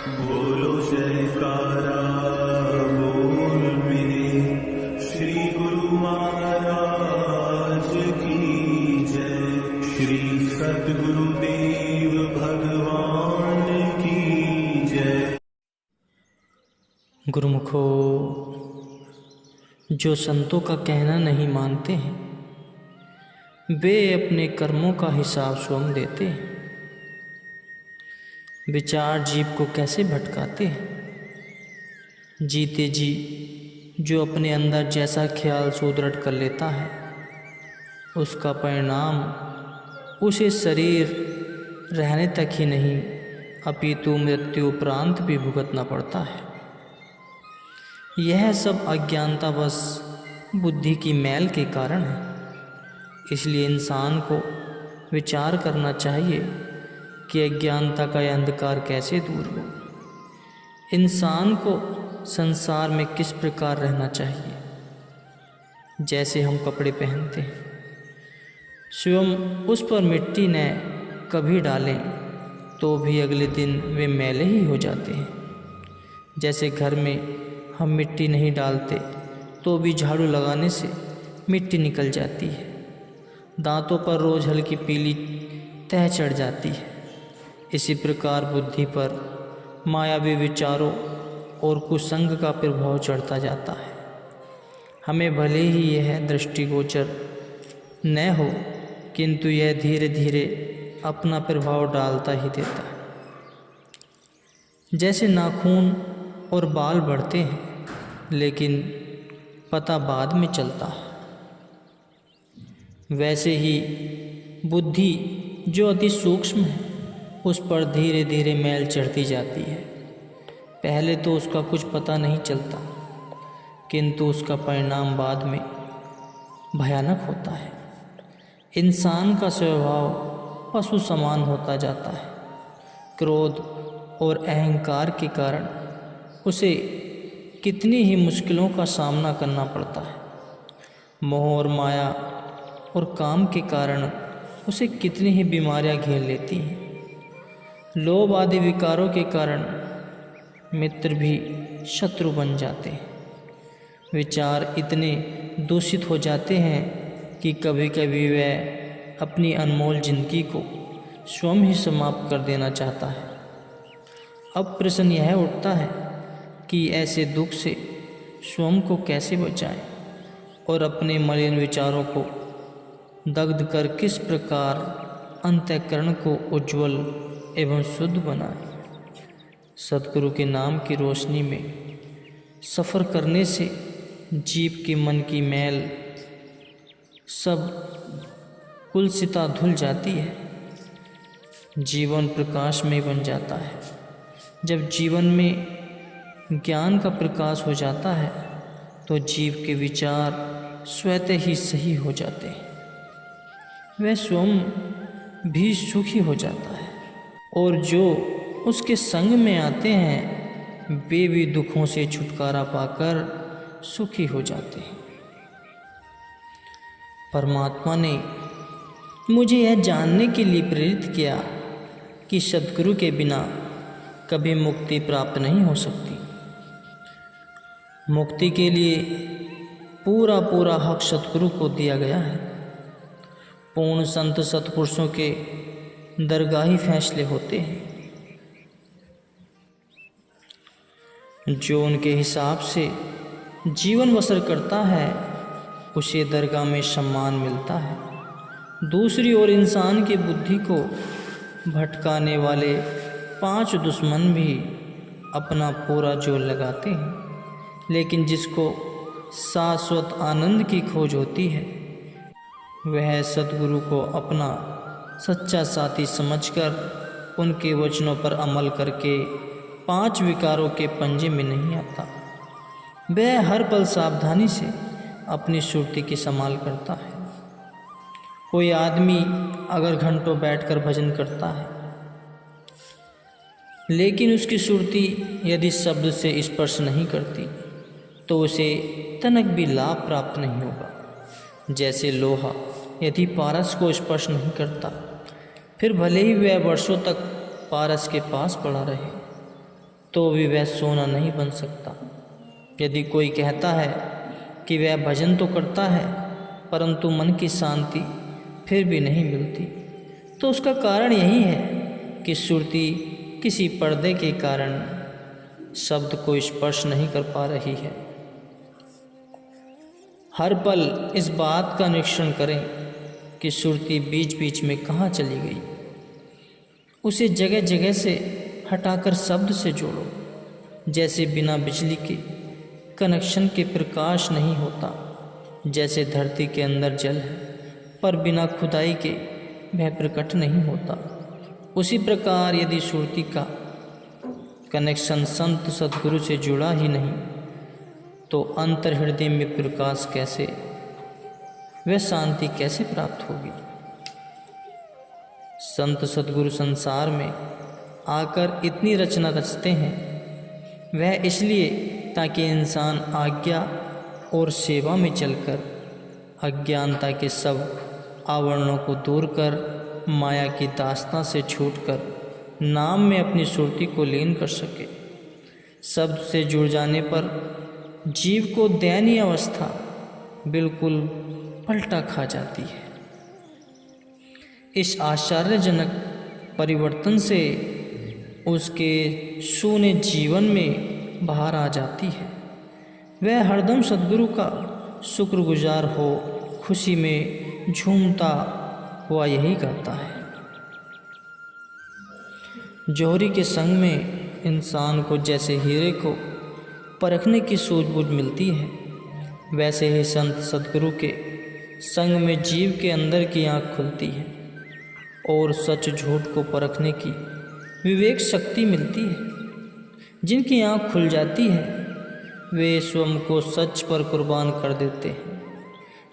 बोलो जयकारा बोल मेरे श्री गुरु महाराज की जय। श्री सद्गुरुदेव भगवान की जय। गुरुमुखो, जो संतों का कहना नहीं मानते हैं वे अपने कर्मों का हिसाब स्वयं देते हैं। विचार जीव को कैसे भटकाते हैं। जीते जी जो अपने अंदर जैसा ख्याल सुदृढ़ कर लेता है उसका परिणाम उसे शरीर रहने तक ही नहीं अपितु मृत्यु उपरांत भी भुगतना पड़ता है। यह सब अज्ञानतावश बुद्धि की मैल के कारण है। इसलिए इंसान को विचार करना चाहिए कि अज्ञानता का यह अंधकार कैसे दूर हो। इंसान को संसार में किस प्रकार रहना चाहिए। जैसे हम कपड़े पहनते हैं, स्वयं उस पर मिट्टी न कभी डालें तो भी अगले दिन वे मैले ही हो जाते हैं। जैसे घर में हम मिट्टी नहीं डालते तो भी झाड़ू लगाने से मिट्टी निकल जाती है। दांतों पर रोज़ हल्की पीली तह चढ़ जाती है। इसी प्रकार बुद्धि पर मायावी विचारों और कुसंग का प्रभाव चढ़ता जाता है। हमें भले ही यह दृष्टिगोचर न हो किंतु यह धीरे धीरे अपना प्रभाव डालता ही देता है। जैसे नाखून और बाल बढ़ते हैं लेकिन पता बाद में चलता है, वैसे ही बुद्धि जो अति सूक्ष्म है उस पर धीरे धीरे मैल चढ़ती जाती है। पहले तो उसका कुछ पता नहीं चलता किंतु उसका परिणाम बाद में भयानक होता है। इंसान का स्वभाव पशु समान होता जाता है। क्रोध और अहंकार के कारण उसे कितनी ही मुश्किलों का सामना करना पड़ता है। मोह और माया और काम के कारण उसे कितनी ही बीमारियां घेर लेती हैं। लोभ आदि विकारों के कारण मित्र भी शत्रु बन जाते हैं। विचार इतने दूषित हो जाते हैं कि कभी कभी वह अपनी अनमोल जिंदगी को स्वयं ही समाप्त कर देना चाहता है। अब प्रश्न यह उठता है कि ऐसे दुख से स्वयं को कैसे बचाएं और अपने मलिन विचारों को दग्ध कर किस प्रकार अंतःकरण को उज्ज्वल एवं शुद्ध बनाएं। सद्गुरु के नाम की रोशनी में सफ़र करने से जीव के मन की मैल सब कुलसिता धुल जाती है। जीवन प्रकाशमय बन जाता है। जब जीवन में ज्ञान का प्रकाश हो जाता है तो जीव के विचार स्वतः ही सही हो जाते हैं। वह स्वयं भी सुखी हो जाता है और जो उसके संग में आते हैं वे भी दुखों से छुटकारा पाकर सुखी हो जाते हैं। परमात्मा ने मुझे यह जानने के लिए प्रेरित किया कि सद्गुरु के बिना कभी मुक्ति प्राप्त नहीं हो सकती। मुक्ति के लिए पूरा पूरा हक सद्गुरु को दिया गया है। पूर्ण संत सत्पुरुषों के दरगाही फैसले होते हैं। जो उनके हिसाब से जीवन बसर करता है उसे दरगाह में सम्मान मिलता है। दूसरी ओर इंसान की बुद्धि को भटकाने वाले 5 दुश्मन भी अपना पूरा जोर लगाते हैं, लेकिन जिसको शाश्वत आनंद की खोज होती है वह सद्गुरु को अपना सच्चा साथी समझकर उनके वचनों पर अमल करके 5 विकारों के पंजे में नहीं आता। वह हर पल सावधानी से अपनी सुरती की संभाल करता है। कोई आदमी अगर घंटों बैठकर भजन करता है लेकिन उसकी सुरती यदि शब्द से स्पर्श नहीं करती तो उसे तनक भी लाभ प्राप्त नहीं होगा। जैसे लोहा यदि पारस को स्पर्श नहीं करता फिर भले ही वह वर्षों तक पारस के पास पड़ा रहे, तो भी वह सोना नहीं बन सकता। यदि कोई कहता है कि वह भजन तो करता है परंतु मन की शांति फिर भी नहीं मिलती, तो उसका कारण यही है कि सुरती किसी पर्दे के कारण शब्द को स्पर्श नहीं कर पा रही है। हर पल इस बात का निरीक्षण करें कि सुरती बीच बीच में कहाँ चली गई। उसे जगह जगह से हटाकर शब्द से जोड़ो। जैसे बिना बिजली के कनेक्शन के प्रकाश नहीं होता, जैसे धरती के अंदर जल है पर बिना खुदाई के वह प्रकट नहीं होता, उसी प्रकार यदि सुरती का कनेक्शन संत सद्गुरु से जुड़ा ही नहीं तो अंतर हृदय में प्रकाश कैसे, वह शांति कैसे प्राप्त होगी। संत सद्गुरु संसार में आकर इतनी रचना रचते हैं, वह इसलिए ताकि इंसान आज्ञा और सेवा में चलकर अज्ञानता के सब आवरणों को दूर कर माया की दास्तां से छूटकर नाम में अपनी सुरती को लीन कर सके। शब्द से जुड़ जाने पर जीव को दयनीय अवस्था बिल्कुल पलटा खा जाती है। इस आश्चर्यजनक परिवर्तन से उसके शून्य जीवन में बाहर आ जाती है। वह हरदम सद्गुरु का शुक्रगुजार हो, खुशी में झूमता हुआ यही गाता है। जौहरी के संग में इंसान को जैसे हीरे को परखने की सूझबूझ मिलती है, वैसे ही संत सद्गुरु के संग में जीव के अंदर की आँख खुलती है और सच झूठ को परखने की विवेक शक्ति मिलती है। जिनकी आँख खुल जाती है वे स्वयं को सच पर कुर्बान कर देते हैं,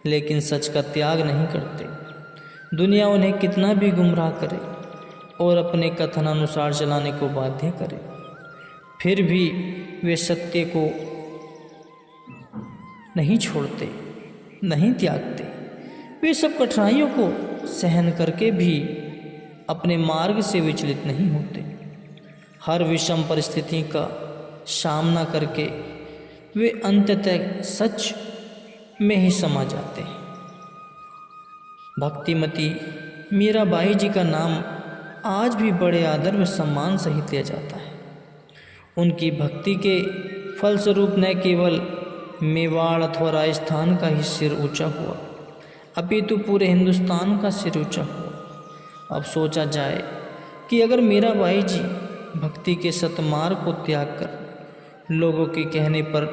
लेकिन सच का त्याग नहीं करते। दुनिया उन्हें कितना भी गुमराह करे और अपने कथनानुसार चलाने को बाध्य करे, फिर भी वे सत्य को नहीं छोड़ते, नहीं त्यागते। वे सब कठिनाइयों को सहन करके भी अपने मार्ग से विचलित नहीं होते। हर विषम परिस्थिति का सामना करके वे अंततः सच में ही समा जाते हैं। भक्तिमती मीराबाई जी का नाम आज भी बड़े आदर व सम्मान सहित लिया जाता है। उनकी भक्ति के फलस्वरूप न केवल मेवाड़ अथवा राजस्थान का ही सिर ऊंचा हुआ, अपितु पूरे हिंदुस्तान का सिर ऊंचा हुआ। अब सोचा जाए कि अगर मीराबाई जी भक्ति के सतमार्ग को त्याग कर लोगों के कहने पर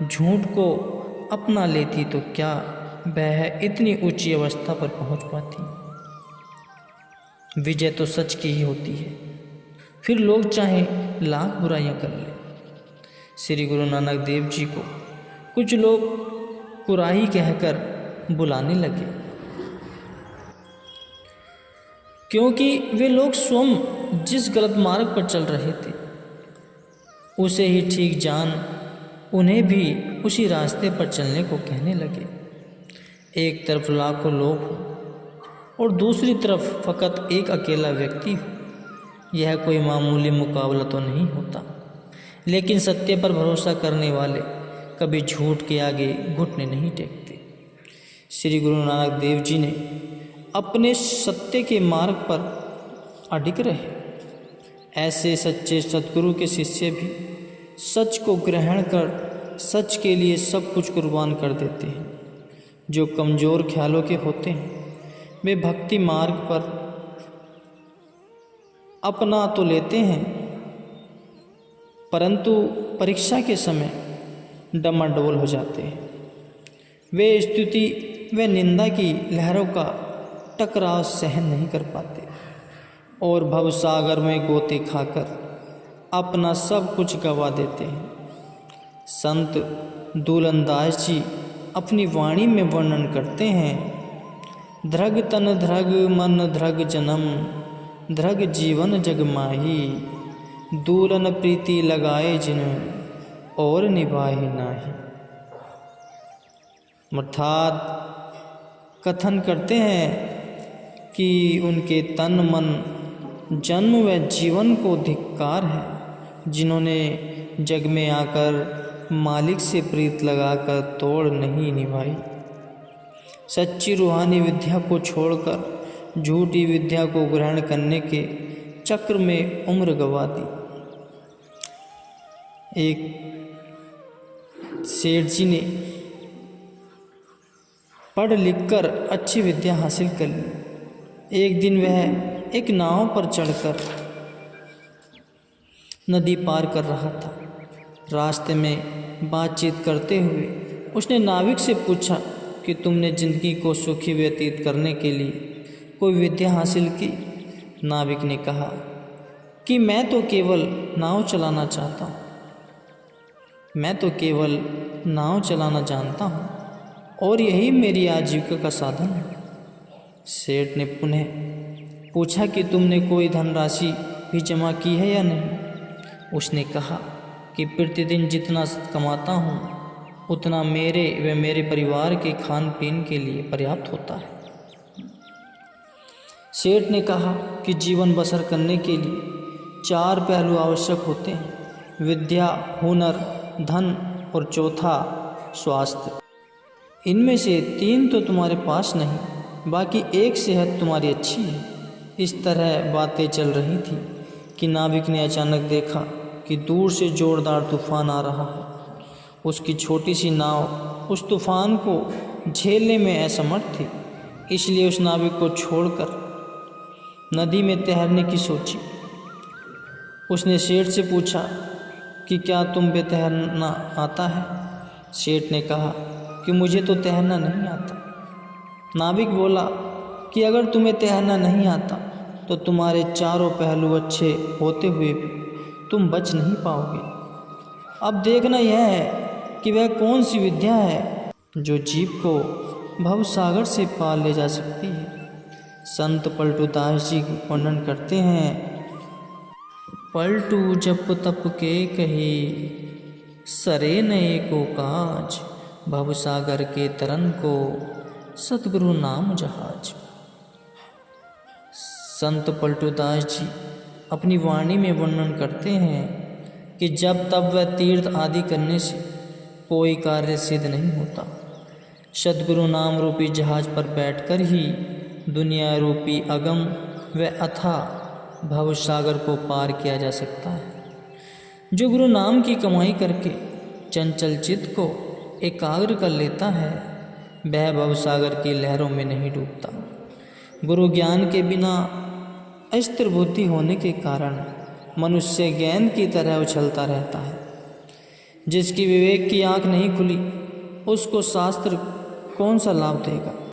झूठ को अपना लेती तो क्या वह इतनी ऊंची अवस्था पर पहुंच पाती। विजय तो सच की ही होती है, फिर लोग चाहे लाख बुराइयां कर ले। श्री गुरु नानक देव जी को कुछ लोग कुराही कहकर बुलाने लगे, क्योंकि वे लोग स्वयं जिस गलत मार्ग पर चल रहे थे उसे ही ठीक जान उन्हें भी उसी रास्ते पर चलने को कहने लगे। एक तरफ लाखों लोग हो और दूसरी तरफ फकत एक अकेला व्यक्ति हो, यह कोई मामूली मुकाबला तो नहीं होता। लेकिन सत्य पर भरोसा करने वाले कभी झूठ के आगे घुटने नहीं टेकते। श्री गुरु नानक देव जी ने अपने सत्य के मार्ग पर अडिग रहे। ऐसे सच्चे सद्गुरु के शिष्य भी सच को ग्रहण कर सच के लिए सब कुछ कुर्बान कर देते हैं। जो कमज़ोर ख्यालों के होते हैं वे भक्ति मार्ग पर अपना तो लेते हैं, परंतु परीक्षा के समय डमाडोल हो जाते हैं। वे स्तुति व निंदा की लहरों का टकराव सहन नहीं कर पाते और भवसागर में गोते खाकर अपना सब कुछ गवा देते हैं। संत दूलंदाज जी अपनी वाणी में वर्णन करते हैं, ध्रग तन ध्रग मन ध्रग जन्म, ध्रग जीवन जग माही, दूलन प्रीति लगाए जिन और निभाए नाही। अर्थात कथन करते हैं कि उनके तन मन जन्म व जीवन को धिक्कार है जिन्होंने जग में आकर मालिक से प्रीत लगाकर तोड़ नहीं निभाई। सच्ची रूहानी विद्या को छोड़कर झूठी विद्या को ग्रहण करने के चक्र में उम्र गंवा दी। एक सेठ जी ने पढ़ लिखकर अच्छी विद्या हासिल कर ली। एक दिन वह एक नाव पर चढ़कर नदी पार कर रहा था। रास्ते में बातचीत करते हुए उसने नाविक से पूछा कि तुमने जिंदगी को सुखी व्यतीत करने के लिए कोई विद्या हासिल की? नाविक ने कहा कि मैं तो केवल नाव चलाना चाहता हूँ, मैं तो केवल नाव चलाना जानता हूँ और यही मेरी आजीविका का साधन है। सेठ ने पुनः पूछा कि तुमने कोई धनराशि भी जमा की है या नहीं? उसने कहा कि प्रतिदिन जितना कमाता हूँ उतना मेरे व मेरे परिवार के खान पीन के लिए पर्याप्त होता है। सेठ ने कहा कि जीवन बसर करने के लिए 4 पहलू आवश्यक होते हैं: विद्या, हुनर, धन और चौथा स्वास्थ्य। इनमें से 3 तो तुम्हारे पास नहीं, बाकी एक सेहत तुम्हारी अच्छी है। इस तरह बातें चल रही थी कि नाविक ने अचानक देखा कि दूर से जोरदार तूफान आ रहा है। उसकी छोटी सी नाव उस तूफान को झेलने में असमर्थ थी, इसलिए उस नाविक को छोड़कर नदी में तैरने की सोची। उसने सेठ से पूछा कि क्या तुम्हें तैरना आता है? सेठ ने कहा कि मुझे तो तैरना नहीं आता। नाविक बोला कि अगर तुम्हें तैरना नहीं आता तो तुम्हारे चारों पहलू अच्छे होते हुए भी तुम बच नहीं पाओगे। अब देखना यह है कि वह कौन सी विद्या है जो जीव को भवसागर से पार ले जा सकती है। संत पलटू दास जी वर्णन करते हैं, पलटू जप तप के कही, सरे नए को काज, भवसागर के तरन को, सतगुरु नाम जहाज। संत पलटू दास जी अपनी वाणी में वर्णन करते हैं कि जब तब वह तीर्थ आदि करने से कोई कार्य सिद्ध नहीं होता। सतगुरु नाम रूपी जहाज पर बैठकर ही दुनिया रूपी अगम व अथाह भवसागर को पार किया जा सकता है। जो गुरु नाम की कमाई करके चंचल चित्त को एकाग्र कर लेता है वह भवसागर की लहरों में नहीं डूबता। गुरु ज्ञान के बिना अस्थिर बुद्धि होने के कारण मनुष्य गेंद की तरह उछलता रहता है। जिसकी विवेक की आँख नहीं खुली उसको शास्त्र कौन सा लाभ देगा।